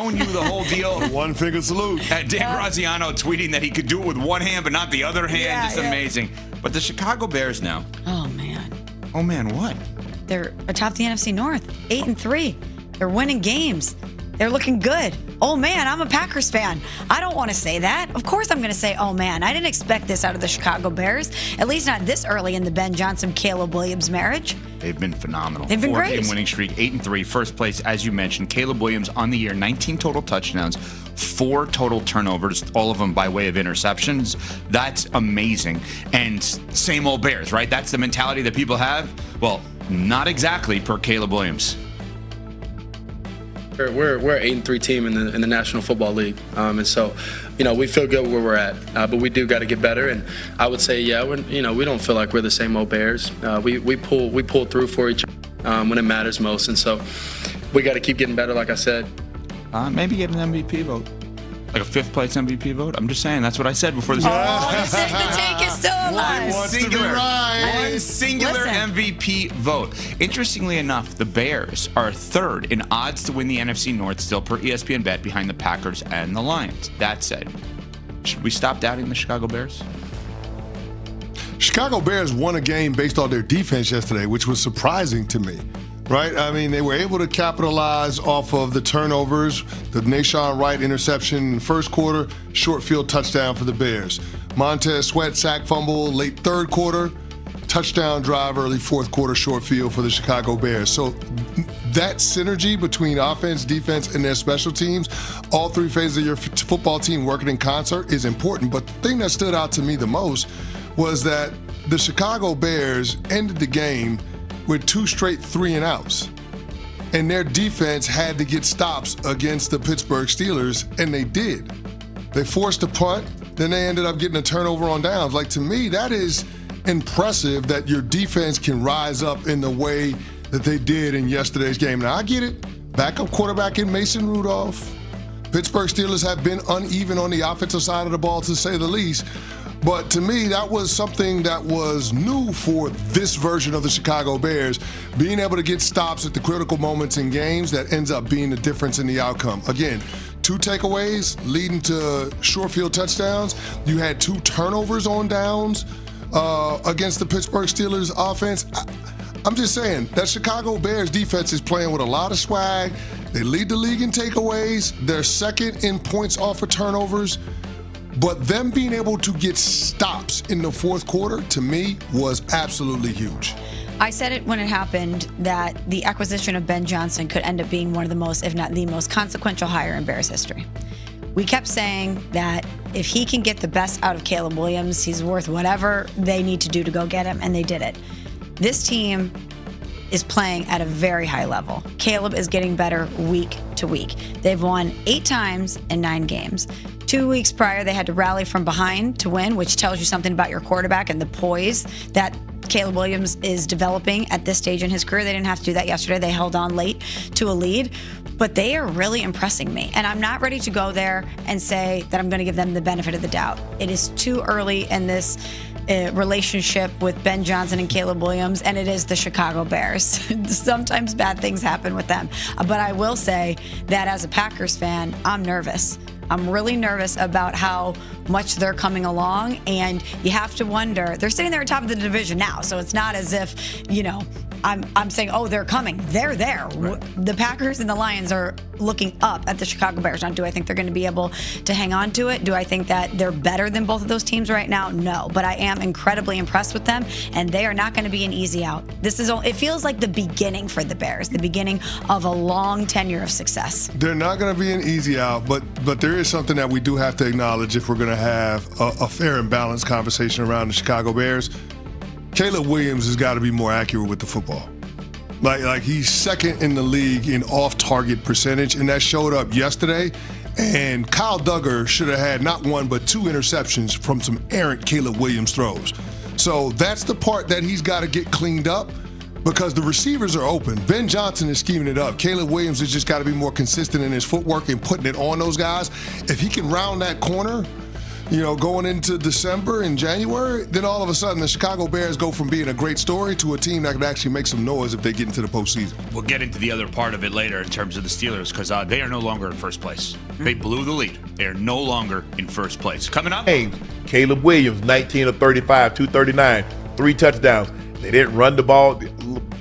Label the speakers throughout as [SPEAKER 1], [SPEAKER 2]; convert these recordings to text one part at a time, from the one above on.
[SPEAKER 1] showing you the whole deal.
[SPEAKER 2] One finger salute.
[SPEAKER 1] Dan Graziano tweeting that he could do it with one hand but not the other hand. Just amazing. But the Chicago Bears now.
[SPEAKER 3] Oh, man.
[SPEAKER 1] Oh, man, what?
[SPEAKER 3] They're atop the NFC North, 8-3. They're winning games. They're looking good. Oh, man, I'm a Packers fan. I don't want to say that. Of course I'm going to say, oh, man. I didn't expect this out of the Chicago Bears, at least not this early in the Ben Johnson-Caleb Williams marriage.
[SPEAKER 1] They've been phenomenal.
[SPEAKER 3] They've been great.
[SPEAKER 1] 4-game winning streak, 8-3. First place, as you mentioned. Caleb Williams on the year, 19 total touchdowns, 4 total turnovers, all of them by way of interceptions. That's amazing. And same old Bears, right? That's the mentality that people have? Well, not exactly per Caleb Williams.
[SPEAKER 4] We're an 8-3 team in the National Football League, and so, we feel good where we're at, but we do got to get better. And I would say, we don't feel like we're the same old Bears. We pull through for each other when it matters most, and so we got to keep getting better. Like I said,
[SPEAKER 1] maybe get an MVP vote. Like a fifth-place MVP vote? I'm just saying. That's what I said before this.
[SPEAKER 3] The take is still alive.
[SPEAKER 1] One singular MVP vote. Interestingly enough, the Bears are third in odds to win the NFC North still per ESPN Bet behind the Packers and the Lions. That said, should we stop doubting the Chicago Bears?
[SPEAKER 2] Chicago Bears won a game based on their defense yesterday, which was surprising to me. Right? I mean, they were able to capitalize off of the turnovers, the Nashawn Wright interception in the first quarter, short field touchdown for the Bears. Montez Sweat sack fumble late third quarter, touchdown drive early fourth quarter short field for the Chicago Bears. So that synergy between offense, defense, and their special teams, all three phases of your football team working in concert is important. But the thing that stood out to me the most was that the Chicago Bears ended the game with 2 straight 3-and-outs. And their defense had to get stops against the Pittsburgh Steelers, and they did. They forced a punt, then they ended up getting a turnover on downs. Like, to me, that is impressive that your defense can rise up in the way that they did in yesterday's game. Now, I get it. Backup quarterback in Mason Rudolph. Pittsburgh Steelers have been uneven on the offensive side of the ball, to say the least. But to me, that was something that was new for this version of the Chicago Bears, being able to get stops at the critical moments in games that ends up being the difference in the outcome. Again, 2 takeaways leading to short field touchdowns. You had 2 turnovers on downs against the Pittsburgh Steelers offense. I'm just saying, that Chicago Bears defense is playing with a lot of swag. They lead the league in takeaways. They're second in points off of turnovers. But them being able to get stops in the fourth quarter, to me, was absolutely huge.
[SPEAKER 3] I said it when it happened that the acquisition of Ben Johnson could end up being one of the most, if not the most consequential hire in Bears history. We kept saying that if he can get the best out of Caleb Williams, he's worth whatever they need to do to go get him, and they did it. This team is playing at a very high level. Caleb is getting better week to week. They've won 8 times in 9 games. 2 weeks prior, they had to rally from behind to win, which tells you something about your quarterback and the poise that Caleb Williams is developing at this stage in his career. They didn't have to do that yesterday. They held on late to a lead, but they are really impressing me. And I'm not ready to go there and say that I'm going to give them the benefit of the doubt. It is too early in this relationship with Ben Johnson and Caleb Williams, and it is the Chicago Bears. Sometimes bad things happen with them. But I will say that as a Packers fan, I'm nervous. I'm really nervous about how much they're coming along, and you have to wonder, they're sitting there at the top of the division now, so it's not as if, I'm saying, oh, they're coming. They're there. Right. The Packers and the Lions are looking up at the Chicago Bears. Now, do I think they're going to be able to hang on to it? Do I think that they're better than both of those teams right now? No. But I am incredibly impressed with them, and they are not going to be an easy out. It feels like the beginning for the Bears, the beginning of a long tenure of success.
[SPEAKER 2] They're not going to be an easy out, but there is something that we do have to acknowledge if we're going to have a fair and balanced conversation around the Chicago Bears. Caleb Williams has got to be more accurate with the football. Like he's second in the league in off-target percentage, and that showed up yesterday. And Kyle Duggar should have had not 1 but 2 interceptions from some errant Caleb Williams throws. So that's the part that he's got to get cleaned up because the receivers are open. Ben Johnson is scheming it up. Caleb Williams has just got to be more consistent in his footwork and putting it on those guys. If he can round that corner, going into December and January, then all of a sudden the Chicago Bears go from being a great story to a team that could actually make some noise if they get into the postseason.
[SPEAKER 1] We'll get into the other part of it later in terms of the Steelers because they are no longer in first place. They blew the lead. They are no longer in first place. Coming up,
[SPEAKER 5] Caleb Williams, 19 of 35, 239, 3 touchdowns. They didn't run the ball,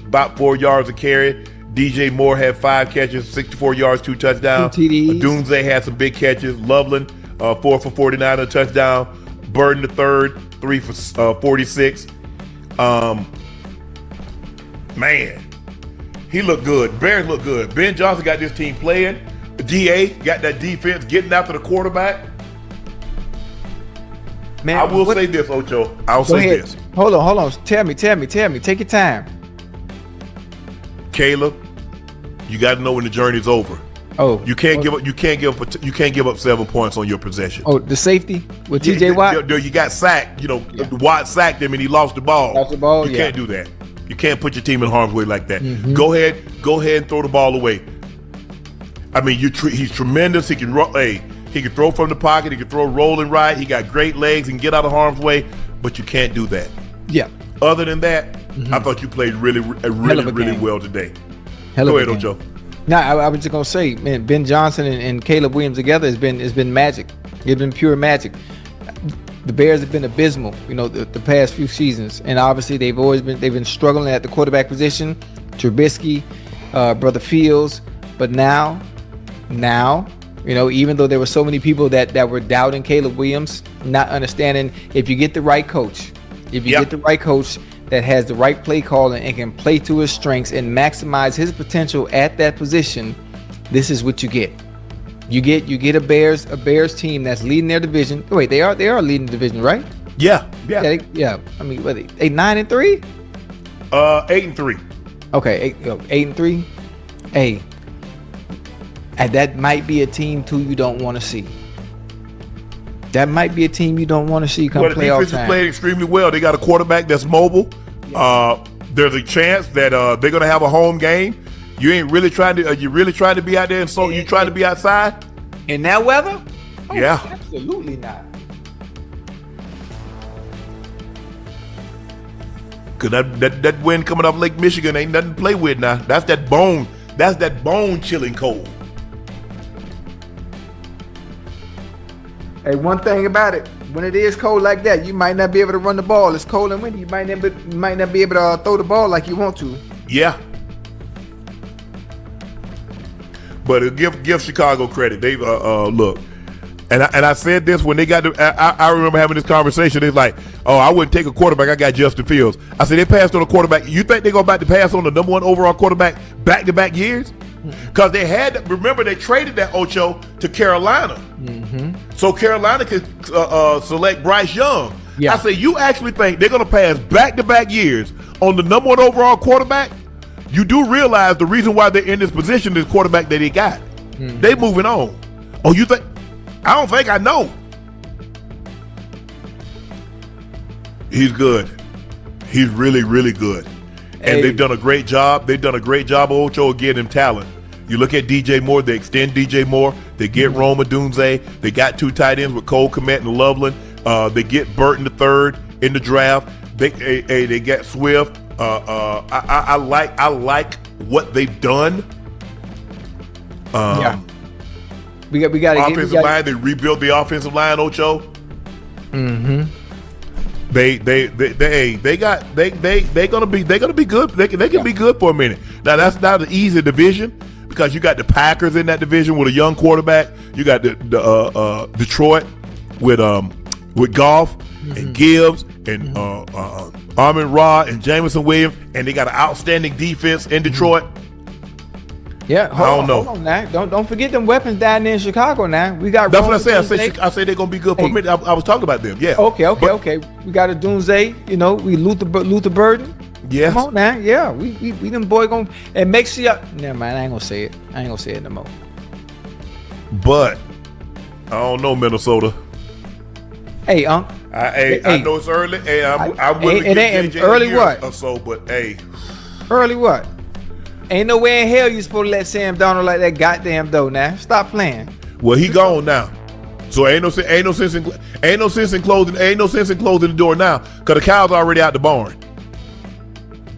[SPEAKER 5] about 4 yards a carry. DJ Moore had 5 catches, 64 yards, 2 touchdowns.
[SPEAKER 6] 2 TDs.
[SPEAKER 5] Dunze had some big catches. Loveland, 4 for 49 and a touchdown. Burden the third, 3 for 46. Man, he looked good. Bears look good. Ben Johnson got this team playing. DA got that defense getting after the quarterback.
[SPEAKER 6] Man,
[SPEAKER 5] I will say this, Ocho. I'll
[SPEAKER 6] Go
[SPEAKER 5] say
[SPEAKER 6] ahead.
[SPEAKER 5] this.
[SPEAKER 6] Hold on. Tell me. Take your time.
[SPEAKER 5] Caleb, you got to know when the journey's over.
[SPEAKER 6] Oh,
[SPEAKER 5] You can't give up 7 points on your possession.
[SPEAKER 6] Oh, the safety with TJ Watt.
[SPEAKER 5] You got sacked. Watt sacked him and he lost the ball. You
[SPEAKER 6] yeah.
[SPEAKER 5] can't do that. You can't put your team in harm's way like that.
[SPEAKER 6] Mm-hmm.
[SPEAKER 5] Go ahead and throw the ball away. I mean, he's tremendous. He can he can throw from the pocket. He can throw rolling right. He got great legs and get out of harm's way. But you can't do that.
[SPEAKER 6] Yeah.
[SPEAKER 5] Other than that, I thought you played really well today. Go ahead, Ocho.
[SPEAKER 6] No, I was just gonna say, man, Ben Johnson and Caleb Williams together has been magic. It's been pure magic. The Bears have been abysmal, the past few seasons, and obviously they've been struggling at the quarterback position. Trubisky, Brother Fields, but now, even though there were so many people that were doubting Caleb Williams, not understanding if you get the right coach, get the right coach that has the right play calling and can play to his strengths and maximize his potential at that position, this is what you get. You get a Bears team that's leading their division. Wait, they are leading the division, right?
[SPEAKER 5] Yeah.
[SPEAKER 6] I mean, what are they 9-3?
[SPEAKER 5] 8-3.
[SPEAKER 6] Okay, 8-3. Hey, and that might be a team too you don't want to see. That might be a team you don't want to see come playoff time.
[SPEAKER 5] The defense is playing extremely well. They got a quarterback that's mobile. There's a chance that they're going to have a home game. You ain't really trying to. Are you really trying to be out there? And so you trying to be outside
[SPEAKER 6] in that weather? Oh,
[SPEAKER 5] yeah,
[SPEAKER 6] absolutely not.
[SPEAKER 5] Cause that wind coming off Lake Michigan ain't nothing to play with now. That's that bone chilling cold.
[SPEAKER 6] Hey, one thing about it, when it is cold like that, you might not be able to run the ball. It's cold and windy. You might not be able to throw the ball like you want to.
[SPEAKER 5] Yeah. But give Chicago credit. They look, and I said this when they got to. I remember having this conversation. It's like, oh, I wouldn't take a quarterback. I got Justin Fields. I said they passed on a quarterback. You think they're going back to pass on the number 1 overall quarterback back-to-back years? Because they had, remember, they traded that Ocho to Carolina. Mm-hmm. So Carolina could select Bryce Young. Yeah. I said, you actually think they're going to pass back-to-back years on the number 1 overall quarterback? You do realize the reason why they're in this position is quarterback that they got. Mm-hmm. They moving on. Oh, you think? I don't think I know. He's good. He's really, really good. And they've done a great job. They've done a great job, Ocho, of getting him talent. You look at DJ Moore, they extend DJ Moore. They get Roma Dunze. They got 2 tight ends with Cole Kmet and Loveland. They get Burton the third in the draft. They got Swift. I like what they've done.
[SPEAKER 6] Yeah. We got
[SPEAKER 5] offensive line. They rebuilt the offensive line, Ocho.
[SPEAKER 6] Mm-hmm.
[SPEAKER 5] They're gonna be good. They can be good for a minute. Now that's not an easy division because you got the Packers in that division with a young quarterback. You got the Detroit with Goff and Gibbs and Amon-Ra and Jameson Williams, and they got an outstanding defense in Detroit.
[SPEAKER 6] Yeah,
[SPEAKER 5] hold
[SPEAKER 6] on now. Don't forget them weapons down there in Chicago now. We got.
[SPEAKER 5] That's what I said. I said they're gonna be good for a minute. I was talking about them. Yeah.
[SPEAKER 6] Okay. We got a Dunze. We Luther Burden.
[SPEAKER 5] Yes.
[SPEAKER 6] Come on now. Yeah. We them boy gonna and make sure. Never mind. I ain't gonna say it no more.
[SPEAKER 5] But I don't know Minnesota.
[SPEAKER 6] Hey, I
[SPEAKER 5] know it's early. Hey, I'm willing to give JJ
[SPEAKER 6] early what
[SPEAKER 5] or so, but hey,
[SPEAKER 6] early what? Ain't no way in hell you supposed to let Sam Darnold like that goddamn though now. Stop playing.
[SPEAKER 5] Well, he gone now. So ain't no sense in closing the door now because the cows already out the barn.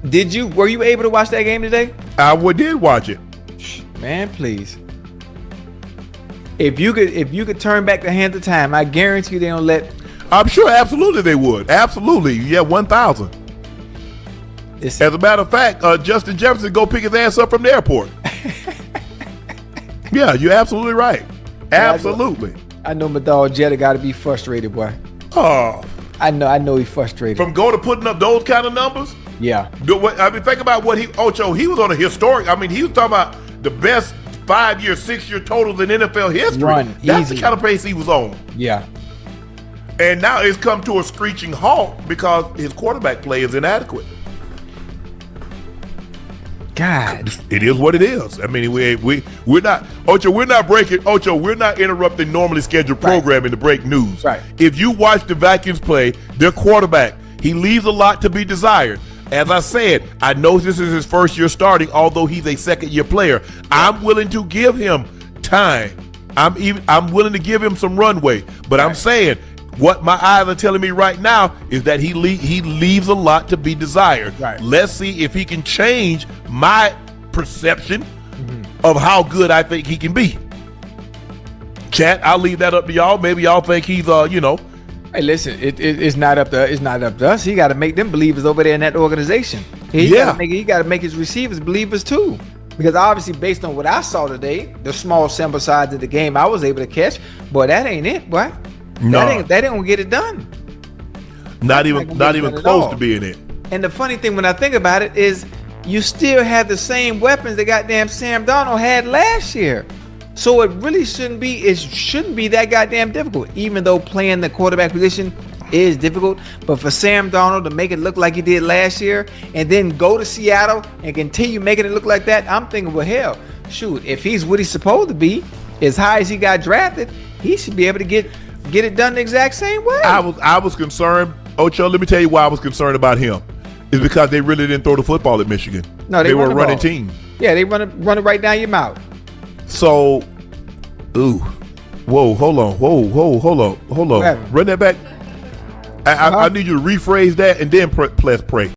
[SPEAKER 6] Were you able to watch that game today?
[SPEAKER 5] I did watch it.
[SPEAKER 6] Man, please. If you could turn back the hands of time, I guarantee you they don't let.
[SPEAKER 5] I'm sure, absolutely they would. Absolutely, yeah, 1,000. As a matter of fact, Justin Jefferson go pick his ass up from the airport. Yeah, you're absolutely right. Absolutely.
[SPEAKER 6] I know my dog Jetta got to be frustrated, boy.
[SPEAKER 5] Oh,
[SPEAKER 6] I know he's frustrated
[SPEAKER 5] from going to putting up those kind of numbers.
[SPEAKER 6] Yeah.
[SPEAKER 5] I mean, think about what Ocho. He was on a historic. I mean, he was talking about the best 5-year, 6-year totals in NFL history. That's the kind of pace he was on.
[SPEAKER 6] Yeah.
[SPEAKER 5] And now it's come to a screeching halt because his quarterback play is inadequate.
[SPEAKER 6] God,
[SPEAKER 5] it is what it is. I mean, we're not Ocho. We're not breaking Ocho. We're not interrupting normally scheduled programming to break news.
[SPEAKER 6] Right.
[SPEAKER 5] If you watch the Vikings play, their quarterback, he leaves a lot to be desired. As I said, I know this is his first year starting, although he's a second-year player. I'm willing to give him time. I'm willing to give him some runway. But I'm saying what my eyes are telling me right now is that he leaves a lot to be desired.
[SPEAKER 6] Right.
[SPEAKER 5] Let's see if he can change my perception of how good I think he can be. Chat, I'll leave that up to y'all. Maybe y'all think he's
[SPEAKER 6] Hey, listen, it's not up to us. He got to make them believers over there in that organization. He got to make his receivers believers too. Because obviously, based on what I saw today, the small sample size of the game I was able to catch, boy, that ain't it, boy.
[SPEAKER 5] No,
[SPEAKER 6] that ain't gonna get it done.
[SPEAKER 5] Not even close to being it.
[SPEAKER 6] And the funny thing when I think about it is, you still have the same weapons that goddamn Sam Darnold had last year. So it really shouldn't be that goddamn difficult, even though playing the quarterback position is difficult. But for Sam Darnold to make it look like he did last year and then go to Seattle and continue making it look like that, I'm thinking, well, hell, shoot, if he's what he's supposed to be, as high as he got drafted, he should be able to get it done the exact same way.
[SPEAKER 5] I was concerned, Ocho, let me tell you why I was concerned about him. It's because they really didn't throw the football at Michigan.
[SPEAKER 6] No,
[SPEAKER 5] they were a running team.
[SPEAKER 6] Yeah, they run it right down your mouth.
[SPEAKER 5] So, hold on. Run that back. I need you to rephrase that and then press pray.